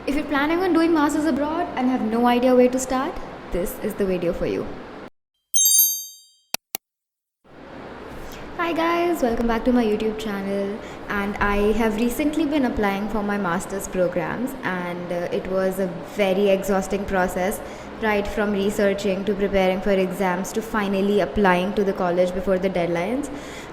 If you're planning on doing masters abroad and have no idea where to start, this is the video for you. Hi guys, welcome back to my YouTube channel. And I have recently been applying for my master's programs, and it was a very exhausting process, right from researching to preparing for exams to finally applying to the college before the deadlines.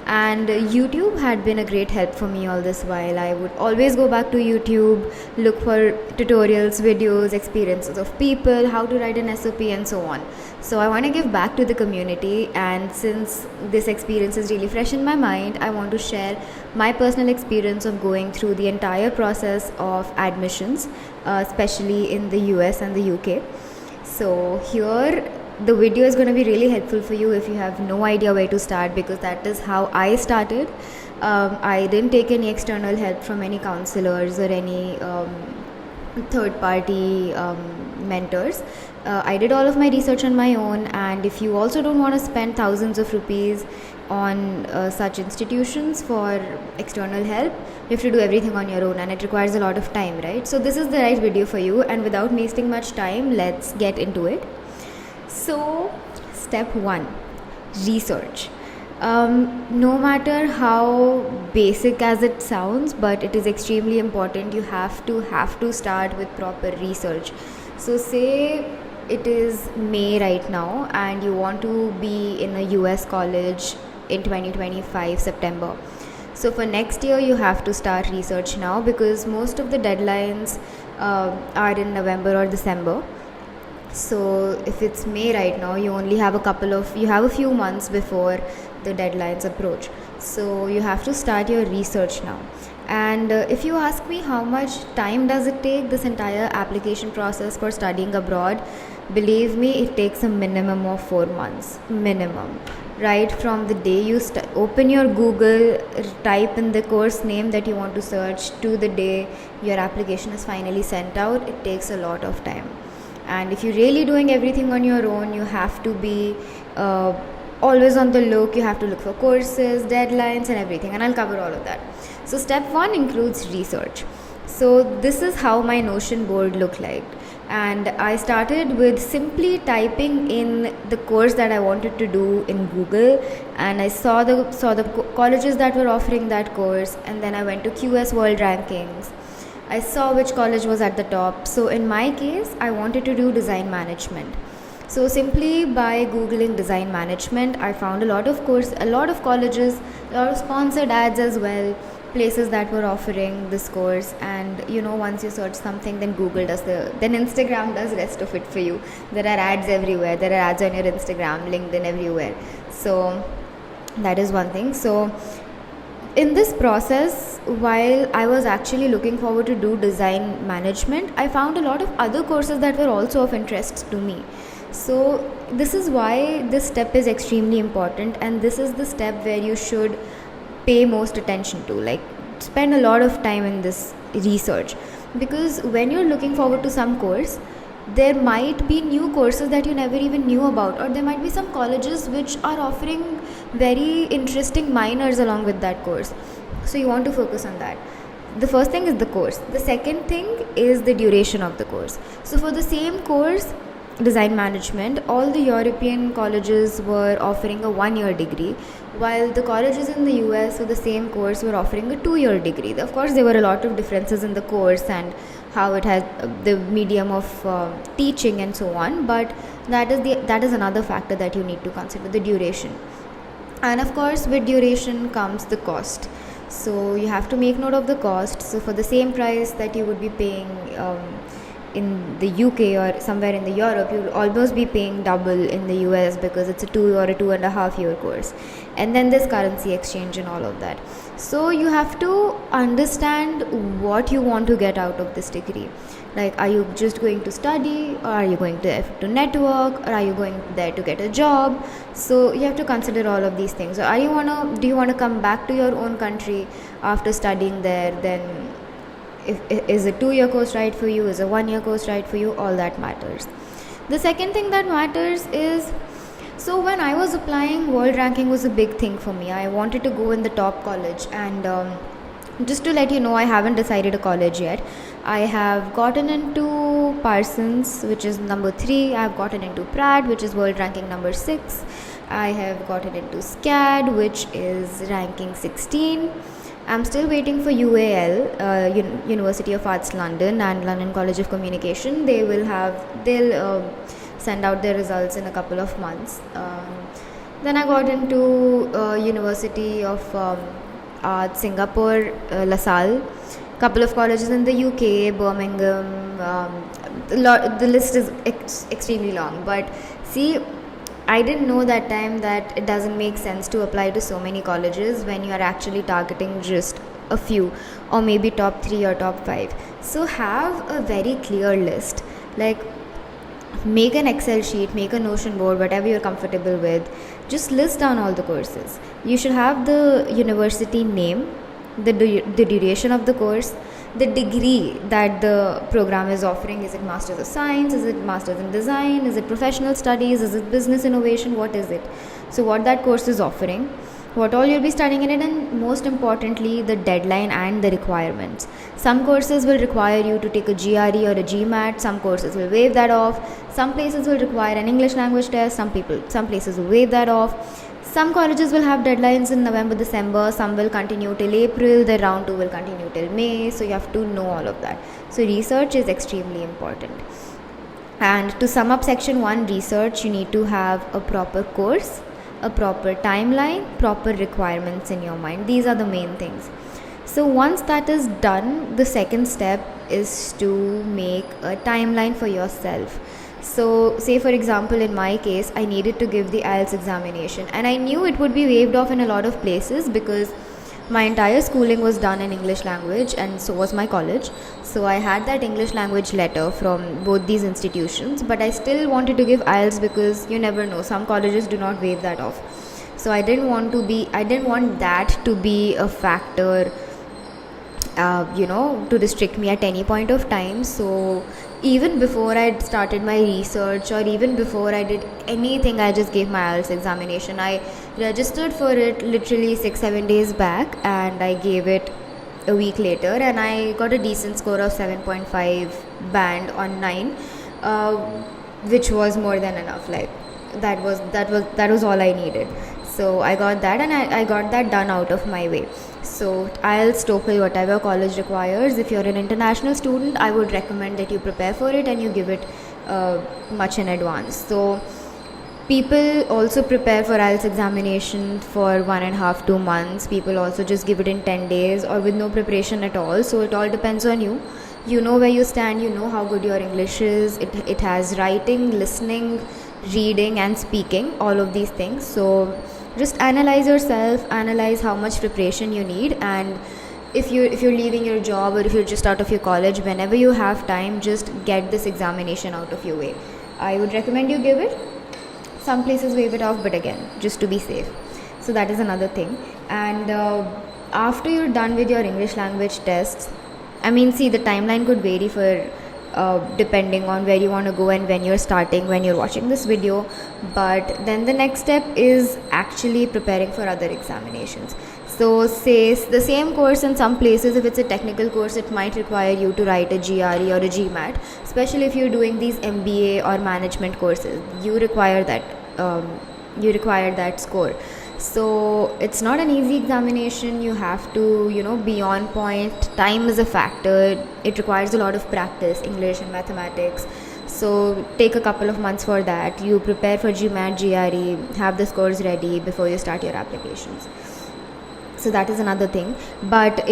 And YouTube had been a great help for me all this while. I would always go back to YouTube, look for tutorials, videos, experiences of people, how to write an SOP, and so on. So I want to give back to the community, and since this experience is really fresh in my mind, I want to share my personal experience of going through the entire process of admissions, especially in the US and the UK. So here the video is going to be really helpful for you if you have no idea where to start, because that is how I started. I didn't take any external help from any counselors or any third party mentors. I did all of my research on my own, and if you also don't want to spend thousands of rupees on such institutions for external help, you have to do everything on your own, and it requires a lot of time, right? So this is the right video for you, and without wasting much time, let's get into it. So step 1, research. No matter how basic as it sounds, but it is extremely important. You have to start with proper research. So say it is May right now and you want to be in a US college in 2025 September. So for next year you have to start research now, because most of the deadlines are in November or December. So if it's May right now, you only have a few months before the deadlines approach. So you have to start your research now. And if you ask me how much time does it take, this entire application process for studying abroad, believe me, it takes a minimum of 4 months, minimum. Right from the day you open your Google, type in the course name that you want to search, to the day your application is finally sent out, it takes a lot of time. And if you're really doing everything on your own, you have to be always on the look. You have to look for courses, deadlines, and everything, and I'll cover all of that. So step 1 includes research. So this is how my Notion board looked like, and I started with simply typing in the course that I wanted to do in Google, and I saw the colleges that were offering that course, and then I went to QS World Rankings. I saw which college was at the top. So in my case, I wanted to do design management. So simply by googling design management, I found a lot of colleges, a lot of sponsored ads as well, places that were offering this course. And once you search something, then Instagram does the rest of it for you. There are ads everywhere. There are ads on your Instagram, LinkedIn, everywhere. So that is one thing. So in this process, while I was actually looking forward to do design management, I found a lot of other courses that were also of interest to me. So this is why this step is extremely important, and this is the step where you should pay most attention to, like spend a lot of time in this research, because when you're looking forward to some course, there might be new courses that you never even knew about, or there might be some colleges which are offering very interesting minors along with that course. So you want to focus on that. The first thing is the course. The second thing is the duration of the course. So for the same course, design management, all the European colleges were offering a 1-year degree, while the colleges in the US for the same course were offering a 2-year degree. Of course, there were a lot of differences in the course and how it has the medium of teaching and so on, but that is another factor that you need to consider, the duration. And of course, with duration comes the cost. So you have to make note of the cost. So for the same price that you would be paying in the UK or somewhere in the Europe, you'll almost be paying double in the US, because it's a 2 or a 2.5-year course. And then there's currency exchange and all of that. So you have to understand what you want to get out of this degree. Like, are you just going to study, or are you going to network, or are you going there to get a job? So you have to consider all of these things. So do you want to come back to your own country after studying there? Then is a 2-year course right for you? Is a 1-year course right for you? All that matters. The second thing that matters is, so when I was applying, world ranking was a big thing for me. I wanted to go in the top college, and just to let you know, I haven't decided a college yet. I have gotten into Parsons, which is number 3. I have gotten into Pratt, which is world ranking number 6. I have gotten into SCAD, which is ranking 16. I'm still waiting for UAL, University of Arts London, and London College of Communication. They'll send out their results in a couple of months. Then I got into University of Arts Singapore, LaSalle, couple of colleges in the UK, Birmingham. The list is extremely long, but see, I didn't know that time that it doesn't make sense to apply to so many colleges when you are actually targeting just a few, or maybe top 3 or top 5. So have a very clear list. Like, make an Excel sheet, make a Notion board, whatever you're comfortable with. Just list down all the courses. You should have the university name, the duration of the course, the degree that the program is offering. Is it Masters of Science? Is it Masters in Design? Is it Professional Studies? Is it Business Innovation? What is it? So what that course is offering, what all you'll be studying in it, and most importantly, the deadline and the requirements. Some courses will require you to take a GRE or a GMAT. Some courses will waive that off. Some places will require an English language test. Some places will waive that off. Some colleges will have deadlines in November, December. Some will continue till April. The round 2 will continue till May. So you have to know all of that. So research is extremely important. And to sum up section 1, research, you need to have a proper course, a proper timeline, proper requirements in your mind. These are the main things. So once that is done, the second step is to make a timeline for yourself. So say for example, in my case, I needed to give the IELTS examination, and I knew it would be waived off in a lot of places because my entire schooling was done in English language, and so was my college. So I had that English language letter from both these institutions, but I still wanted to give IELTS because you never know, some colleges do not waive that off. So I didn't want that to be a factor, to restrict me at any point of time. So even before I started my research, or even before I did anything, I just gave my IELTS examination. I registered for it literally 6-7 days back, and I gave it a week later, and I got a decent score of 7.5 band on 9, which was more than enough. Like that was all I needed. So I got that, and I got that done out of my way. So IELTS, TOEFL, whatever college requires, if you're an international student, I would recommend that you prepare for it and you give it much in advance. So people also prepare for IELTS examination for 1.5-2 months. People also just give it in 10 days or with no preparation at all. So it all depends on you. You know where you stand, you know how good your English is. It has writing, listening, reading and speaking, all of these things. So just analyze yourself, analyze how much preparation you need, and if you're leaving your job or if you're just out of your college, whenever you have time, just get this examination out of your way. I would recommend you give it. Some places waive it off, but again, just to be safe. So that is another thing. And after you're done with your English language tests, the timeline could vary for depending on where you want to go and when you're starting, when you're watching this video. But then the next step is actually preparing for other examinations. So say the same course in some places, if it's a technical course, it might require you to write a GRE or a GMAT, especially if you're doing these MBA or management courses. You require that score. So it's not an easy examination. You have to, be on point. Time is a factor. It requires a lot of practice, English and mathematics. So take a couple of months for that. You prepare for GMAT, GRE, have the scores ready before you start your applications. So that is another thing. But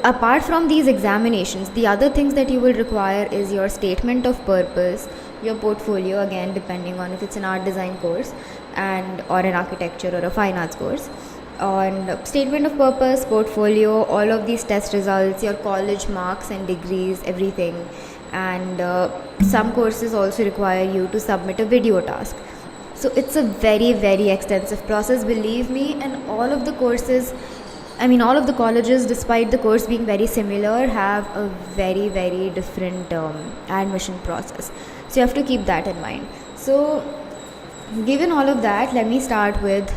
apart from these examinations, the other things that you will require is your statement of purpose, your portfolio, again depending on if it's an art design course or an architecture or a fine arts course. And statement of purpose, portfolio, all of these test results, your college marks and degrees, everything. And some courses also require you to submit a video task. So it's a very, very extensive process, believe me. And all of the colleges, despite the course being very similar, have a very, very different admission process. So you have to keep that in mind. So given all of that, let me start with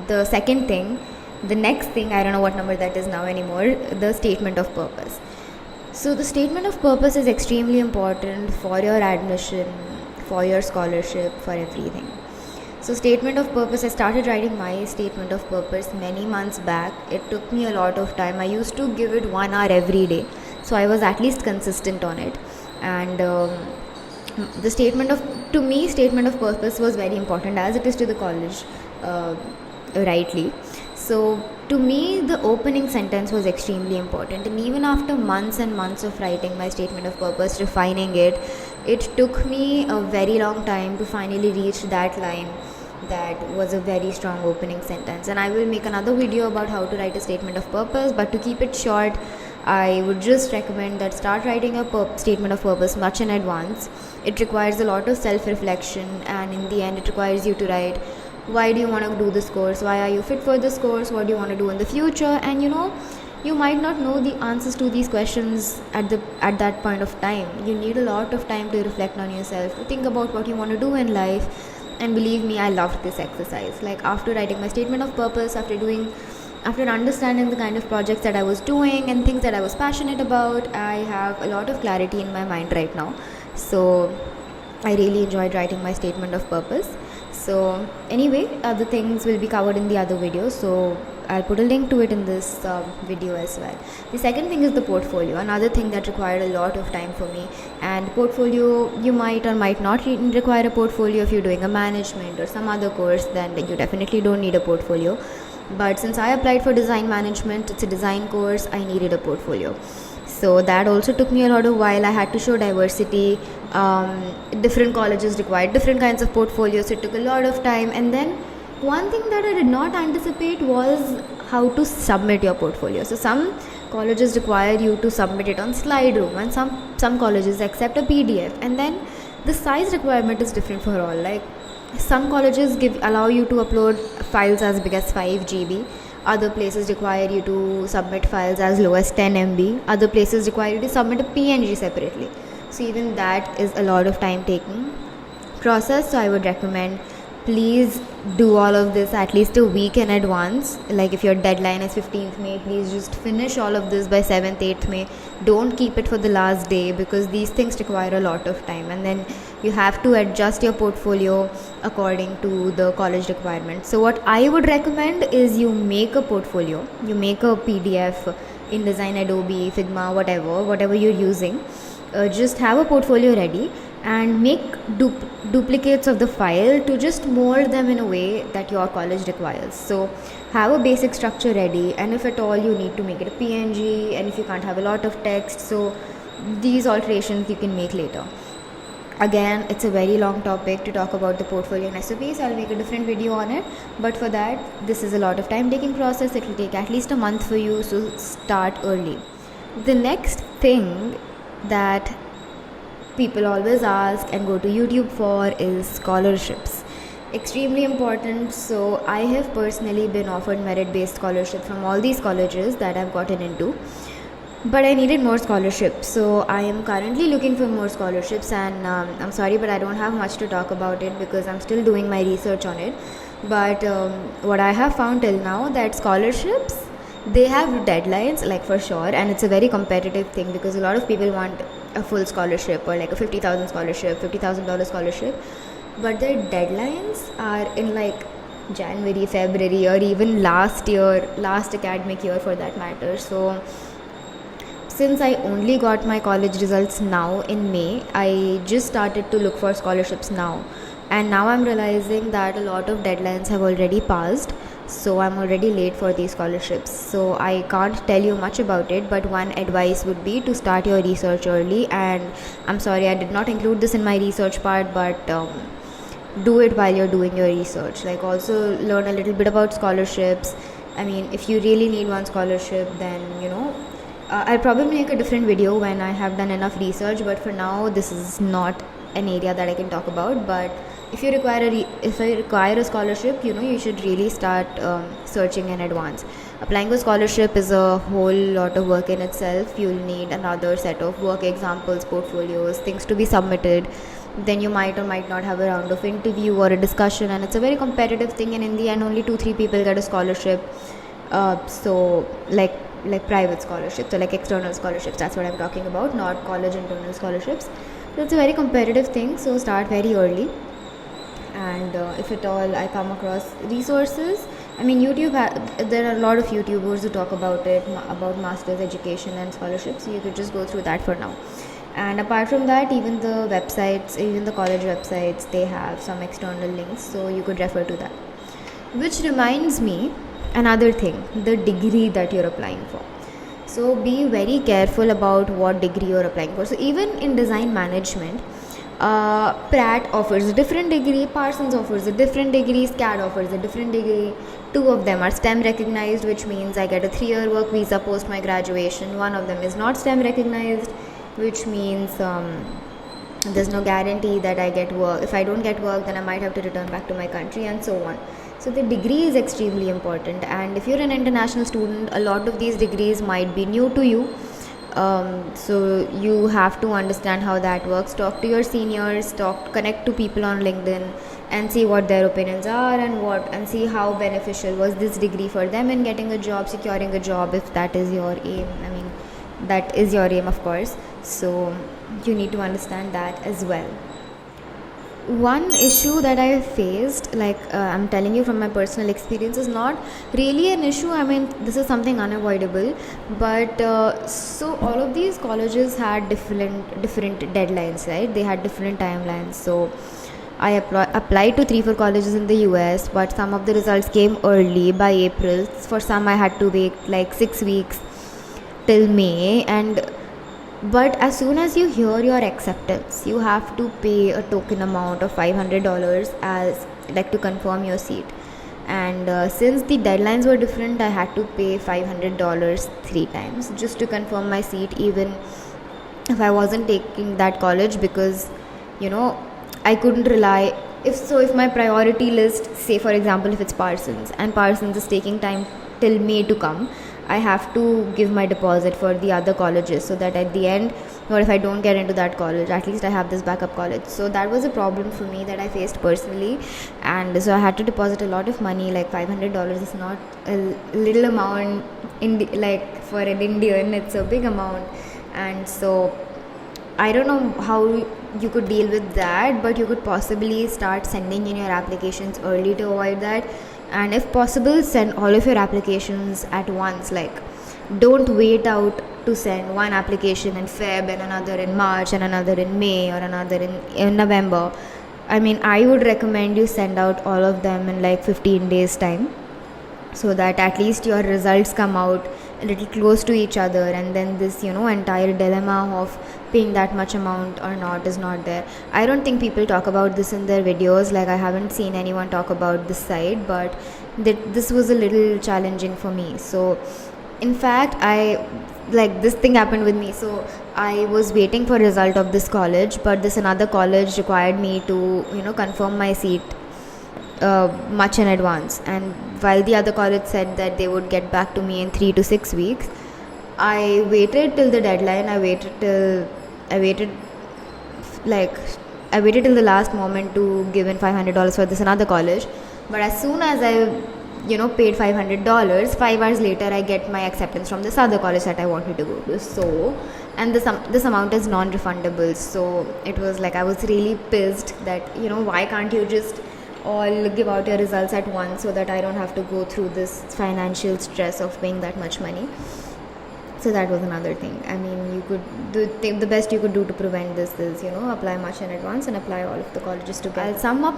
the second thing. The next thing, I don't know what number that is now anymore, the statement of purpose. So the statement of purpose is extremely important for your admission, for your scholarship, for everything. So statement of purpose, I started writing my statement of purpose many months back. It took me a lot of time. I used to give it 1 hour every day, so I was at least consistent on it. And the statement of to me statement of purpose was very important, as it is to the college, rightly. So to me the opening sentence was extremely important, and even after months and months of writing my statement of purpose, refining it, it took me a very long time to finally reach that line. That was a very strong opening sentence, and I will make another video about how to write a statement of purpose. But to keep it short, I would just recommend that start writing a statement of purpose much in advance. It requires a lot of self-reflection, and in the end it requires you to write why do you want to do this course, why are you fit for this course, what do you want to do in the future. And you might not know the answers to these questions at that point of time. You need a lot of time to reflect on yourself, to think about what you want to do in life. And believe me, I loved this exercise. Like, after writing my statement of purpose, after understanding the kind of projects that I was doing and things that I was passionate about, I have a lot of clarity in my mind right now. So I really enjoyed writing my statement of purpose. So anyway, other things will be covered in the other video, so I'll put a link to it in this video as well. The second thing is the portfolio, another thing that required a lot of time for me. And portfolio, you might or might not require a portfolio. If you're doing a management or some other course, then you definitely don't need a portfolio. But since I applied for design management, it's a design course, I needed a portfolio. So that also took me a lot of while. I had to show diversity. Different colleges required different kinds of portfolios, so it took a lot of time. And then one thing that I did not anticipate was how to submit your portfolio. So some colleges require you to submit it on Slideroom, and some colleges accept a PDF. And then the size requirement is different for all. Like, some colleges allow you to upload files as big as 5 GB. Other places require you to submit files as low as 10 MB. Other places require you to submit a PNG separately. So even that is a lot of time taking process. So I would recommend, please do all of this at least a week in advance. Like, if your deadline is 15th May, please just finish all of this by 7th, 8th May. Don't keep it for the last day, because these things require a lot of time, and then you have to adjust your portfolio according to the college requirements. So what I would recommend is you make a portfolio, you make a PDF in Design, Adobe, Figma, whatever you're using. Just have a portfolio ready and make duplicates of the file to just mold them in a way that your college requires. So have a basic structure ready, and if at all you need to make it a PNG, and if you can't have a lot of text, so these alterations you can make later. Again, it's a very long topic to talk about the portfolio and SOPs. I'll make a different video on it, but for that, this is a lot of time taking process. It will take at least a month for you, so start early. The next thing that people always ask and go to YouTube for is scholarships. Extremely important. So I have personally been offered merit-based scholarship from all these colleges that I've gotten into, but I needed more scholarships. So I am currently looking for more scholarships, and I'm sorry, but I don't have much to talk about it because I'm still doing my research on it. But what I have found till now, that scholarships, they have deadlines, like, for sure, and it's a very competitive thing, because a lot of people want a full scholarship, or like a $50,000 scholarship, but their deadlines are in like January, February, or even last academic year for that matter. So since I only got my college results now in May, I just started to look for scholarships now, and now I'm realizing that a lot of deadlines have already passed, so I'm already late for these scholarships. So I can't tell you much about it, but one advice would be to start your research early. And I'm sorry, I did not include this in my research part, but do it while you're doing your research. Like, also learn a little bit about scholarships. I mean, if you really need one scholarship, then I'll probably make a different video when I have done enough research, but for now this is not an area that I can talk about. But if you require a scholarship, you should really start searching in advance. Applying for scholarship is a whole lot of work in itself. You'll need another set of work examples, portfolios, things to be submitted. Then you might or might not have a round of interview or a discussion, and it's a very competitive thing, and in the end only 2-3 people get a scholarship. So like, like private scholarships, or like external scholarships. That's what I'm talking about, not college internal scholarships. So it's a very competitive thing, so start very early. And if at all I come across resources, I mean, there are a lot of YouTubers who talk about it, about master's education and scholarships, so you could just go through that for now. And apart from that, even the websites, even the college websites, they have some external links, so you could refer to that. Which reminds me, another thing, the degree that you're applying for. So be very careful about what degree you're applying for. So even in design management, Pratt offers a different degree, Parsons offers a different degree, SCAD offers a different degree. Two of them are STEM recognized, which means I get a 3-year work visa post my graduation. One of them is not STEM recognized, which means there's no guarantee that I get work. If I don't get work, then I might have to return back to my country, and so on. So the degree is extremely important, and if you're an international student, a lot of these degrees might be new to you. So you have to understand how that works. Talk to your seniors, connect to people on LinkedIn, and see what their opinions are, and see how beneficial was this degree for them in getting a job, securing a job, if that is your aim. I mean, that is your aim, of course. So you need to understand that as well. One issue that I faced, like I'm telling you from my personal experience, is not really an issue. I mean, this is something unavoidable, but so all of these colleges had different deadlines, right? They had different timelines. So I applied to 3-4 colleges in the US, but some of the results came early by April. For some, I had to wait like 6 weeks till May. But as soon as you hear your acceptance, you have to pay a token amount of $500 as like to confirm your seat. And since the deadlines were different, I had to pay $500 3 times just to confirm my seat, even if I wasn't taking that college, because I couldn't rely. If my priority list, say for example, if it's Parsons and Parsons is taking time till May to come, I have to give my deposit for the other colleges, so that at the end, or if I don't get into that college, at least I have this backup college. So that was a problem for me that I faced personally, and so I had to deposit a lot of money. Like $500 is not a little amount like for an Indian, it's a big amount. And so I don't know how you could deal with that, but you could possibly start sending in your applications early to avoid that. And if possible, send all of your applications at once. Like, don't wait out to send one application in Feb and another in March and another in May or another in November. I mean, I would recommend you send out all of them in like 15 days time, so that at least your results come out a little close to each other, and then this entire dilemma of paying that much amount or not is not there. I don't think people talk about this in their videos. Like, I haven't seen anyone talk about this side, but this was a little challenging for me. So in fact, this thing happened with me. So I was waiting for result of this college, but this another college required me to confirm my seat much in advance. And while the other college said that they would get back to me in 3 to 6 weeks, I waited till the deadline. I waited till the last moment to give in $500 for this another college. But as soon as I paid $500, 5 hours later I get my acceptance from this other college that I wanted to go to. So, and this amount is non-refundable. So it was like, I was really pissed that why can't you just all give out your results at once, so that I don't have to go through this financial stress of paying that much money. So that was another thing. I mean, the best you could do to prevent this is apply much in advance and apply all of the colleges together. I'll sum up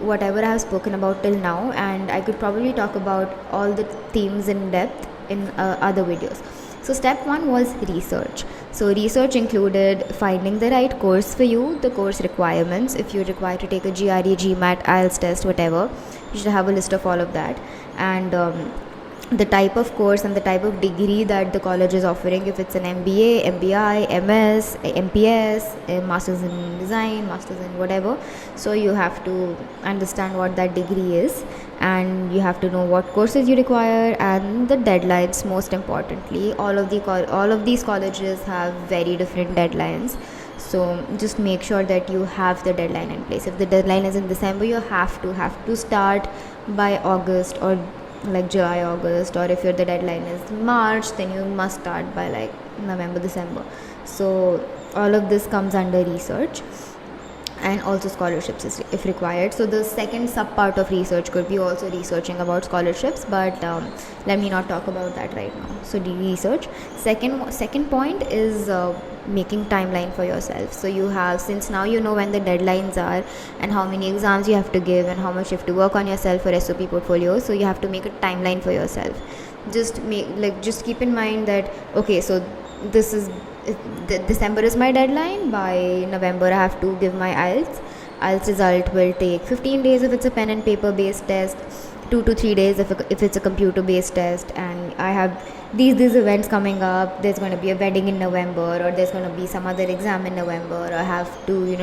whatever I have spoken about till now, and I could probably talk about all the themes in depth in other videos. So step 1 was research. So research included finding the right course for you, the course requirements. If you're required to take a GRE, GMAT, IELTS test, whatever, you should have a list of all of that. And the type of course and the type of degree that the college is offering, if it's an MBA, MBI, MS, MPS, a Masters in Design, Masters in whatever. So you have to understand what that degree is, and you have to know what courses you require and the deadlines. Most importantly, all of these colleges have very different deadlines. So just make sure that you have the deadline in place. If the deadline is in December, you have to start by August or like July, August, or if the deadline is March, then you must start by like November, December. So all of this comes under research, and also scholarships if required. So the second sub part of research could be also researching about scholarships, but let me not talk about that right now. So the research. Second point is making timeline for yourself. So you have, since now you know when the deadlines are and how many exams you have to give and how much you have to work on yourself for SOP portfolio, so you have to make a timeline for yourself. Just keep in mind that, okay, so this is December is my deadline. By November I have to give my IELTS result will take 15 days if it's a pen and paper based test, 2 to 3 days if it's a computer based test, and I have these events coming up. There's going to be a wedding in November, or there's going to be some other exam in November, or I have to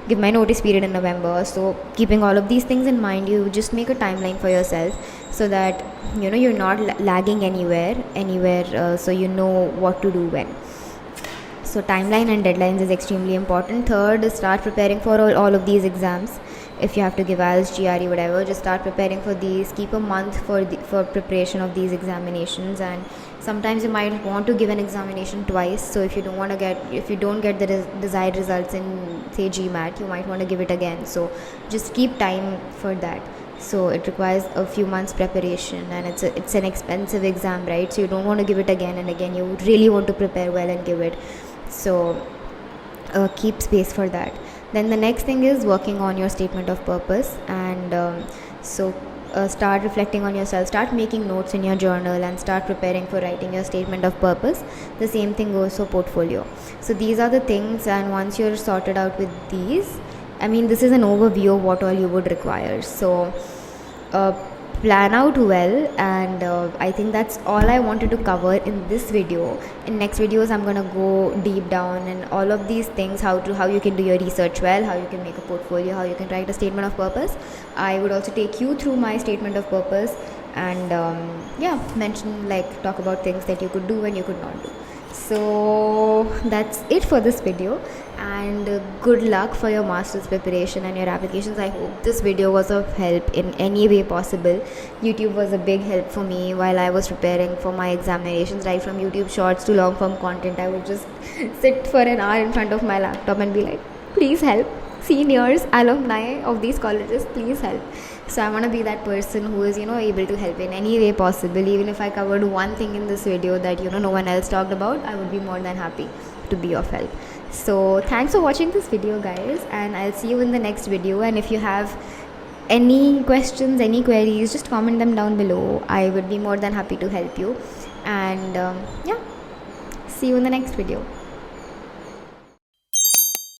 give my notice period in November. So keeping all of these things in mind, you just make a timeline for yourself, so that you're not lagging anywhere, so you know what to do when. So timeline and deadlines is extremely important. Third is start preparing for all of these exams. If you have to give IELTS, GRE, whatever, just start preparing for these. Keep a month for preparation of these examinations, and sometimes you might want to give an examination twice. So if you don't get the desired results in, say, GMAT, you might want to give it again. So just keep time for that. So it requires a few months preparation, and it's an expensive exam, right? So you don't want to give it again and again. You really want to prepare well and give it. So keep space for that. Then the next thing is working on your statement of purpose, and start reflecting on yourself, start making notes in your journal, and start preparing for writing your statement of purpose. The same thing goes for portfolio. So these are the things, and once you're sorted out with these, this is an overview of what all you would require. So plan out well, and I think that's all I wanted to cover in this video. In next videos I'm gonna go deep down in all of these things, how you can do your research well, how you can make a portfolio, how you can write a statement of purpose. I would also take you through my statement of purpose, and talk about things that you could do and you could not do. So that's it for this video, and good luck for your master's preparation and your applications. I hope this video was of help in any way possible. YouTube was a big help for me while I was preparing for my examinations, right from YouTube shorts to long form content. I would just sit for an hour in front of my laptop and be like, please help, seniors, alumni of these colleges, please help. So I want to be that person who is able to help in any way possible. Even if I covered one thing in this video that no one else talked about, I would be more than happy to be of help. So thanks for watching this video, guys, and I'll see you in the next video. And if you have any questions, any queries, just comment them down below. I would be more than happy to help you. And see you in the next video.